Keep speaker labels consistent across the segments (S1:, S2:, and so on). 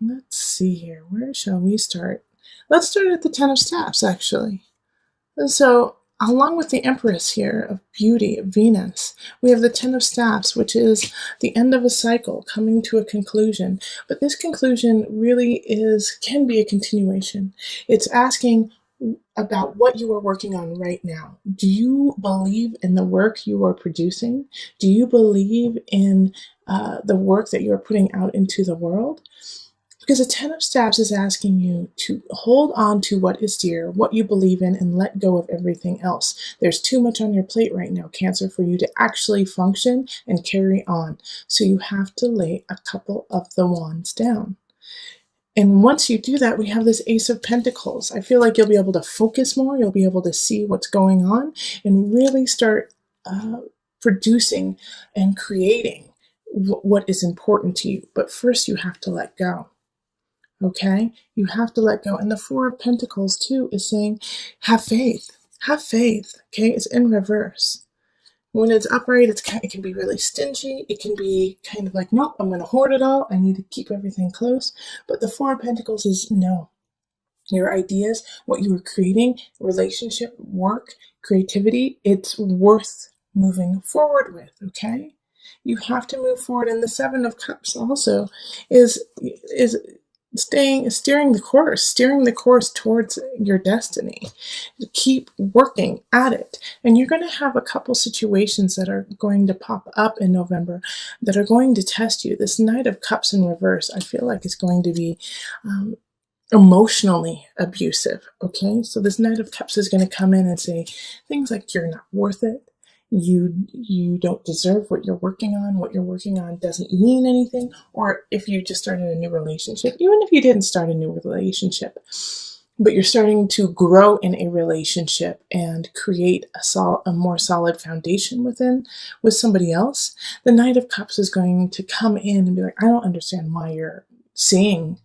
S1: Let's see here. Where shall we start? Let's start at the Ten of Staffs, actually. And so, along with the Empress here of beauty, Venus, we have the Ten of Staffs, which is the end of a cycle coming to a conclusion. But this conclusion really can be a continuation. It's asking about what you are working on right now. Do you believe in the work you are producing? Do you believe in the work that you're putting out into the world? Because the Ten of Staffs is asking you to hold on to what is dear, what you believe in, and let go of everything else. There's too much on your plate right now, Cancer, for you to actually function and carry on. So you have to lay a couple of the wands down. And once you do that, we have this Ace of Pentacles. I feel like you'll be able to focus more. You'll be able to see what's going on and really start producing and creating what is important to you. But first, you have to let go. Okay? You have to let go. And the Four of Pentacles, too, is saying, have faith. Have faith. Okay? It's in reverse. When it's upright, it can be really stingy. It can be kind of like, nope, I'm going to hoard it all. I need to keep everything close. But the Four of Pentacles is no. Your ideas, what you are creating, relationship, work, creativity, it's worth moving forward with, okay? You have to move forward. And the Seven of Cups also is steering the course towards your destiny. Keep working at it. And you're going to have a couple situations that are going to pop up in November that are going to test you. This Knight of Cups in reverse, I feel like it's going to be emotionally abusive. Okay, so this Knight of Cups is going to come in and say things like, you're not worth it. You don't deserve what you're working on. What you're working on doesn't mean anything. Or if you just started a new relationship, even if you didn't start a new relationship, but you're starting to grow in a relationship and create a more solid foundation with somebody else, the Knight of Cups is going to come in and be like, I don't understand why you're seeing,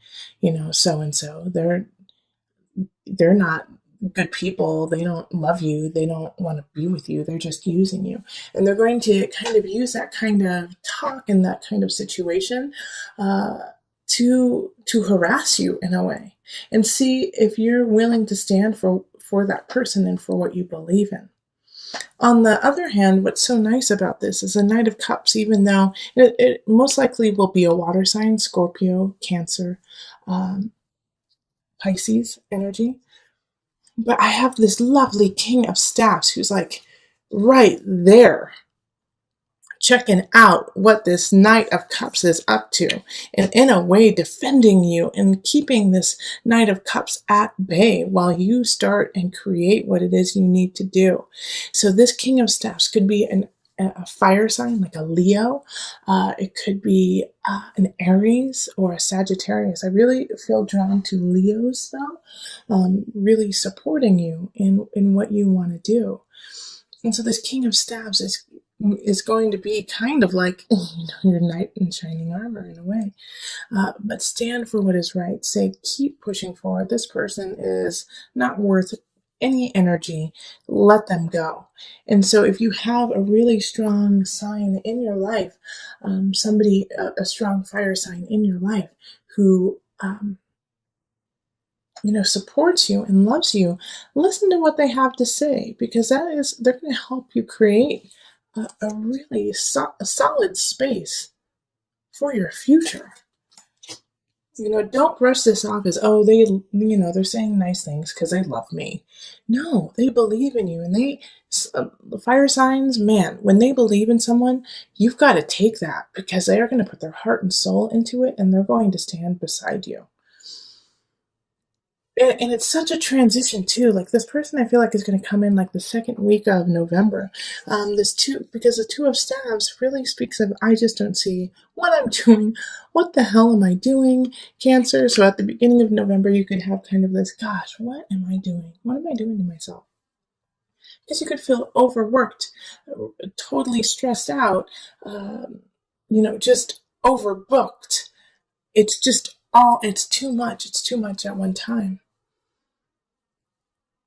S1: so and so. They're not good people. They don't love you. They don't want to be with you. They're just using you. And they're going to kind of use that kind of talk and that kind of situation to harass you in a way, and see if you're willing to stand for that person and for what you believe in. On the other hand, what's so nice about this is the Knight of Cups, even though it most likely will be a water sign, Scorpio, Cancer, Pisces energy. But I have this lovely King of Staffs who's like right there, checking out what this Knight of Cups is up to, and in a way defending you and keeping this Knight of Cups at bay while you start and create what it is you need to do. So this King of Staffs could be a fire sign, like a Leo. It could be an Aries or a Sagittarius. I really feel drawn to Leos, though, really supporting you in what you want to do. And so this King of Staffs is going to be kind of like your knight in shining armor in a way. But stand for what is right. Say, keep pushing forward. This person is not worth any energy. Let them go. And so if you have a really strong sign in your life, a strong fire sign in your life who supports you and loves you, listen to what they have to say, because they're going to help you create a really solid space for your future. Don't brush this off as, they're saying nice things because they love me. No, they believe in you. And the fire signs, man, when they believe in someone, you've got to take that, because they are going to put their heart and soul into it, and they're going to stand beside you. And it's such a transition too. Like, this person, I feel like, is going to come in like the second week of November. Because the Two of Staves really speaks of, I just don't see what I'm doing. What the hell am I doing, Cancer? So at the beginning of November, you could have kind of this, gosh, what am I doing? What am I doing to myself? Because you could feel overworked, totally stressed out, just overbooked. It's too much. It's too much at one time.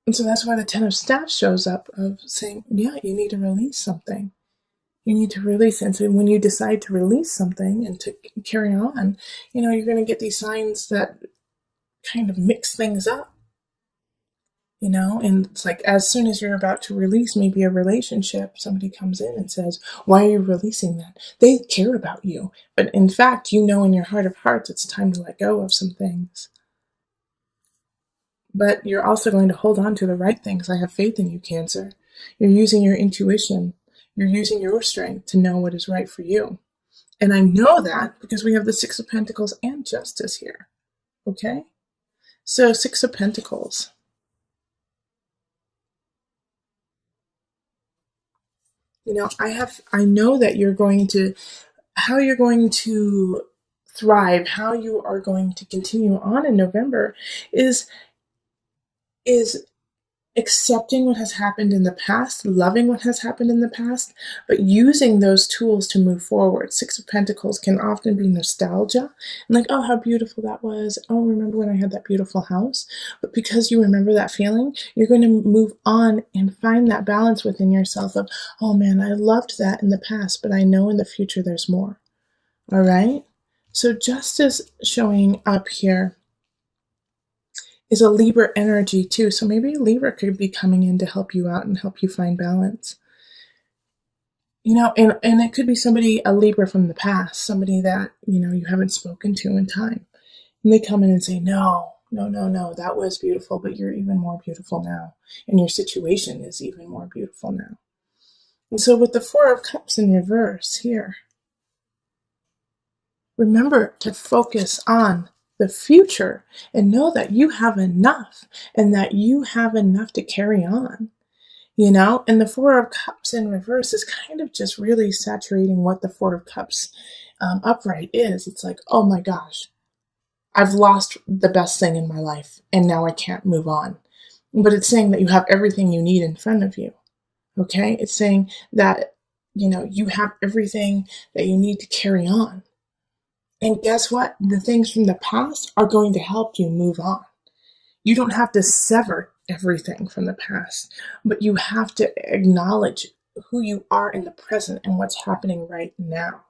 S1: And so that's why the Ten of Staffs shows up, of saying, yeah, you need to release something. You need to release. And so when you decide to release something and to carry on, you're going to get these signs that kind of mix things up, and it's like as soon as you're about to release maybe a relationship, somebody comes in and says, why are you releasing that? They care about you. But in fact, in your heart of hearts, it's time to let go of some things. But you're also going to hold on to the right things. I have faith in you, Cancer. You're using your intuition. You're using your strength to know what is right for you. And I know that because we have the Six of Pentacles and Justice here. Okay? So, Six of Pentacles. I know that how you're going to thrive, how you are going to continue on in November is accepting what has happened in the past, loving what has happened in the past, but using those tools to move forward. Six of Pentacles can often be nostalgia and like, oh, how beautiful that was. Oh, remember when I had that beautiful house? But because you remember that feeling, you're going to move on and find that balance within yourself of, oh man, I loved that in the past, but I know in the future there's more. All right? So justice showing up here is a Libra energy too. So maybe Libra could be coming in to help you out and help you find balance. And it could be a Libra from the past, somebody that, you haven't spoken to in time. And they come in and say, no, that was beautiful, but you're even more beautiful now. And your situation is even more beautiful now. And so with the Four of Cups in reverse here, remember to focus on the future and know that you have enough and that you have enough to carry on, and the Four of Cups in reverse is kind of just really saturating what the Four of Cups upright is. It's like, oh my gosh, I've lost the best thing in my life and now I can't move on. But it's saying that you have everything you need in front of you. Okay. It's saying that, you have everything that you need to carry on. And guess what? The things from the past are going to help you move on. You don't have to sever everything from the past, but you have to acknowledge who you are in the present and what's happening right now.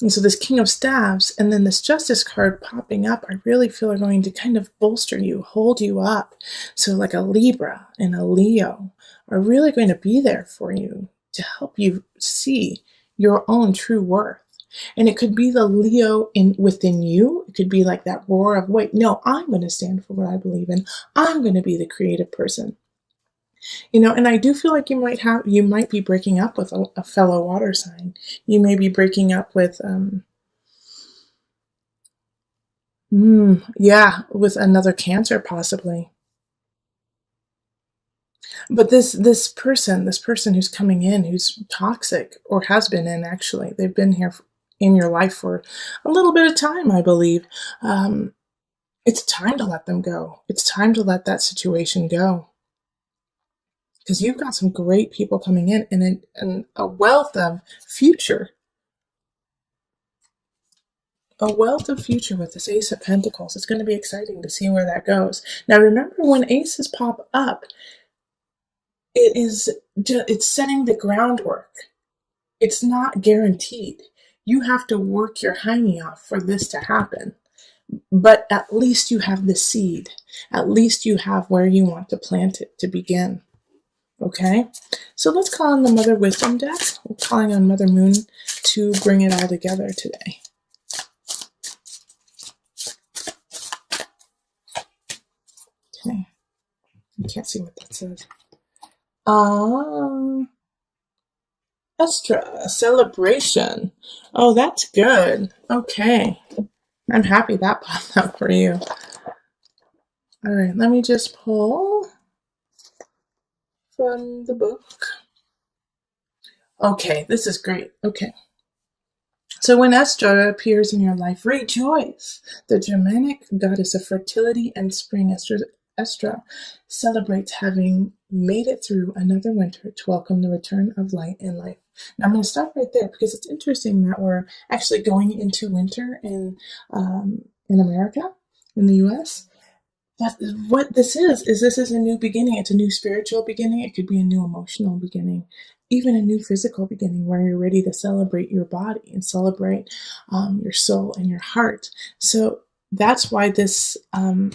S1: And so this King of Staves and then this Justice card popping up, I really feel are going to kind of bolster you, hold you up. So like a Libra and a Leo are really going to be there for you to help you see your own true worth. And it could be the Leo within you. It could be like that roar of, wait, no, I'm going to stand for what I believe in. I'm going to be the creative person. And I do feel like you might be breaking up with a fellow water sign. You may be breaking up with, with another Cancer possibly. But this person who's coming in, who's toxic or has been in, actually, they've been here in your life for a little bit of time, I believe. It's time to let them go. It's time to let that situation go. Because you've got some great people coming in and a wealth of future. A wealth of future with this Ace of Pentacles. It's going to be exciting to see where that goes. Now, remember, when aces pop up, it's setting the groundwork. It's not guaranteed. You have to work your hiney off for this to happen. But at least you have the seed. At least you have where you want to plant it to begin. Okay? So let's call on the Mother Wisdom deck. We're calling on Mother Moon to bring it all together today. Okay. I can't see what that says. Extra celebration. Oh, that's good. Okay. I'm happy that popped up for you. All right, let me just pull from the book. Okay, this is great. Okay. So when Estra appears in your life, rejoice. The Germanic goddess of fertility and spring, Estra celebrates having made it through another winter to welcome the return of light in life. Now I'm going to stop right there because it's interesting that we're actually going into winter in America, in the U.S. But what this is this is a new beginning. It's a new spiritual beginning. It could be a new emotional beginning. even a new physical beginning where you're ready to celebrate your body and celebrate your soul and your heart. So that's why this 10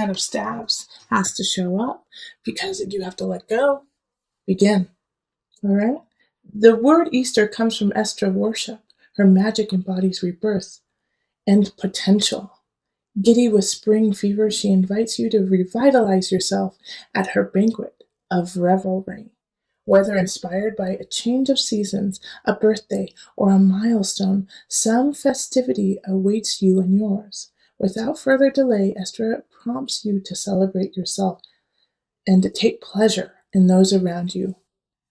S1: of staves has to show up, because you have to let go, begin. All right. The word Easter comes from Estra worship. Her magic embodies rebirth and potential. Giddy with spring fever, she invites you to revitalize yourself at her banquet of revelry. Whether inspired by a change of seasons, a birthday, or a milestone, some festivity awaits you and yours. Without further delay, Esther prompts you to celebrate yourself and to take pleasure in those around you.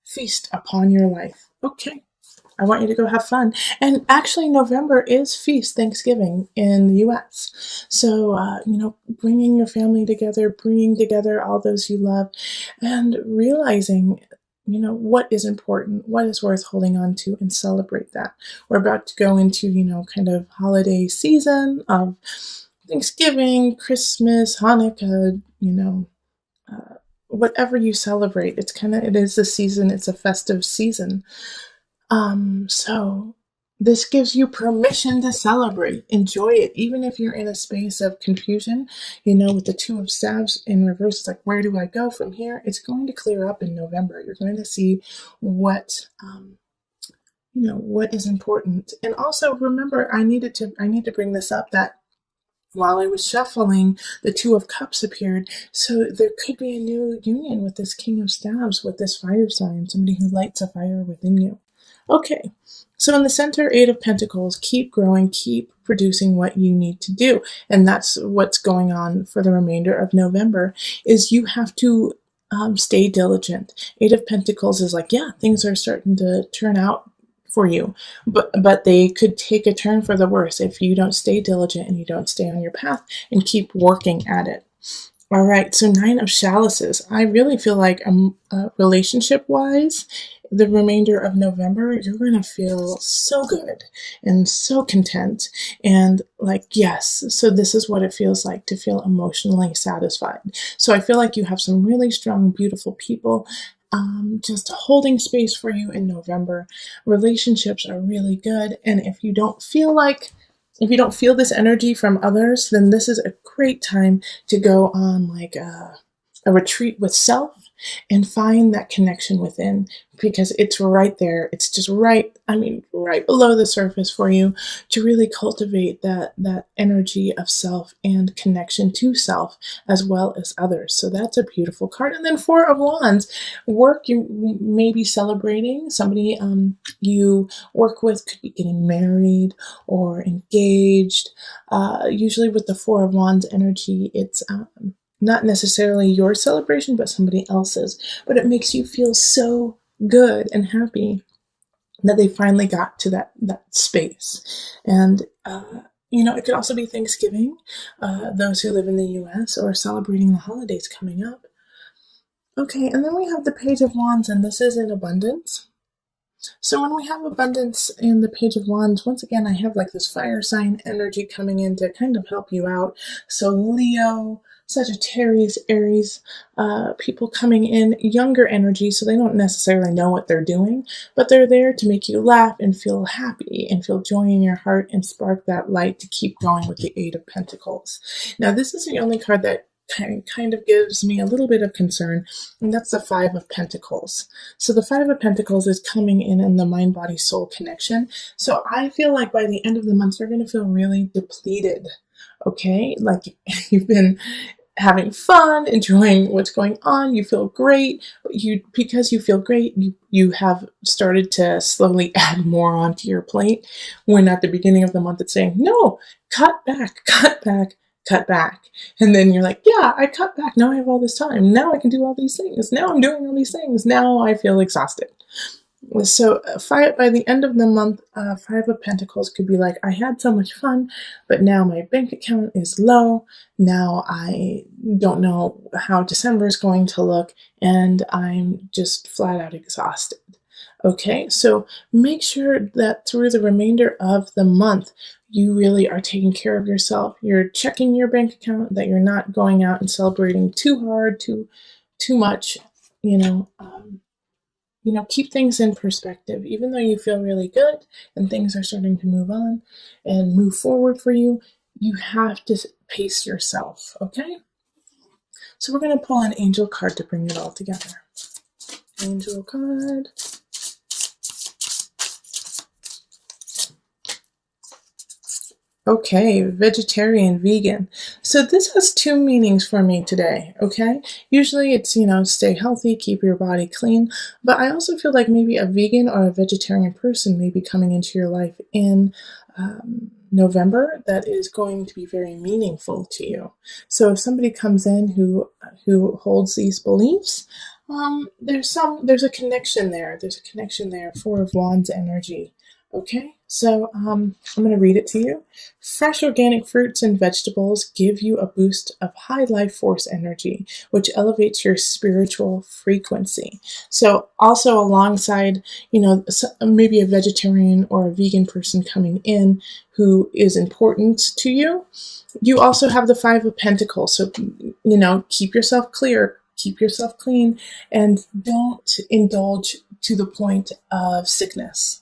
S1: Feast upon your life. Okay. I want you to go have fun. And actually, November is Feast Thanksgiving in the US. So, bringing your family together, bringing together all those you love, and realizing, what is important, what is worth holding on to, and celebrate that. We're about to go into, kind of holiday season of Thanksgiving, Christmas, Hanukkah, whatever you celebrate. It is a season, it's a festive season. So this gives you permission to celebrate, enjoy it, even if you're in a space of confusion, with the 2 of staves in reverse. It's like, where do I go from here? It's going to clear up in November. You're going to see what is important. And also remember, I need to bring this up, that while I was shuffling, the 2 of Cups appeared. So there could be a new union with this King of Staves, with this fire sign, somebody who lights a fire within you. Okay, so in the center, 8 of Pentacles, keep growing, keep producing what you need to do. And that's what's going on for the remainder of November, is you have to stay diligent. 8 of Pentacles is like, yeah, things are starting to turn out for you, but they could take a turn for the worse if you don't stay diligent and you don't stay on your path and keep working at it. All right, so 9 of Chalices. I really feel like relationship-wise, the remainder of November, you're going to feel so good and so content and like, yes, so this is what it feels like to feel emotionally satisfied. So I feel like you have some really strong, beautiful people just holding space for you in November. Relationships are really good, and if you don't feel this energy from others, then this is a great time to go on like a retreat with self and find that connection within, because it's right there. It's just right below the surface for you to really cultivate that energy of self and connection to self as well as others. So that's a beautiful card. And then 4 of Wands, work. You may be celebrating somebody you work with, could be getting married or engaged. Usually with the 4 of Wands energy, it's not necessarily your celebration, but somebody else's. But it makes you feel so good and happy that they finally got to that space. And, it could also be Thanksgiving, those who live in the US, or celebrating the holidays coming up. Okay, and then we have the Page of Wands, and this is in abundance. So when we have abundance in the Page of Wands, once again, I have like this fire sign energy coming in to kind of help you out. So Leo, Sagittarius, Aries, people coming in, younger energy, so they don't necessarily know what they're doing, but they're there to make you laugh and feel happy and feel joy in your heart and spark that light to keep going with the 8 of Pentacles. Now, this is the only card that kind of gives me a little bit of concern, and that's the 5 of Pentacles. So the 5 of Pentacles is coming in the mind, body, soul connection. So I feel like by the end of the month, you're going to feel really depleted. Okay, like you've been having fun, enjoying what's going on, you feel great, but because you feel great, you have started to slowly add more onto your plate, when at the beginning of the month it's saying, no, cut back, cut back, cut back. And then you're like, yeah, I cut back, now I have all this time, now I can do all these things, now I'm doing all these things, now I feel exhausted. So by the end of the month, 5 of Pentacles could be like, I had so much fun, but now my bank account is low. Now I don't know how December is going to look, and I'm just flat out exhausted. Okay, so make sure that through the remainder of the month, you really are taking care of yourself. You're checking your bank account, that you're not going out and celebrating too hard, too much, keep things in perspective. Even though you feel really good and things are starting to move on and move forward for you, you have to pace yourself, okay? So we're going to pull an angel card to bring it all together. Angel card. Okay, vegetarian, vegan. So this has two meanings for me today, okay? Usually it's, stay healthy, keep your body clean, but I also feel like maybe a vegan or a vegetarian person may be coming into your life in November that is going to be very meaningful to you. So if somebody comes in who holds these beliefs, there's a connection there. There's a connection there. Four of Wands energy. Okay, so I'm going to read it to you. Fresh organic fruits and vegetables give you a boost of high life force energy, which elevates your spiritual frequency. So also alongside, maybe a vegetarian or a vegan person coming in who is important to you, you also have the Five of Pentacles. So, keep yourself clear, keep yourself clean, and don't indulge to the point of sickness.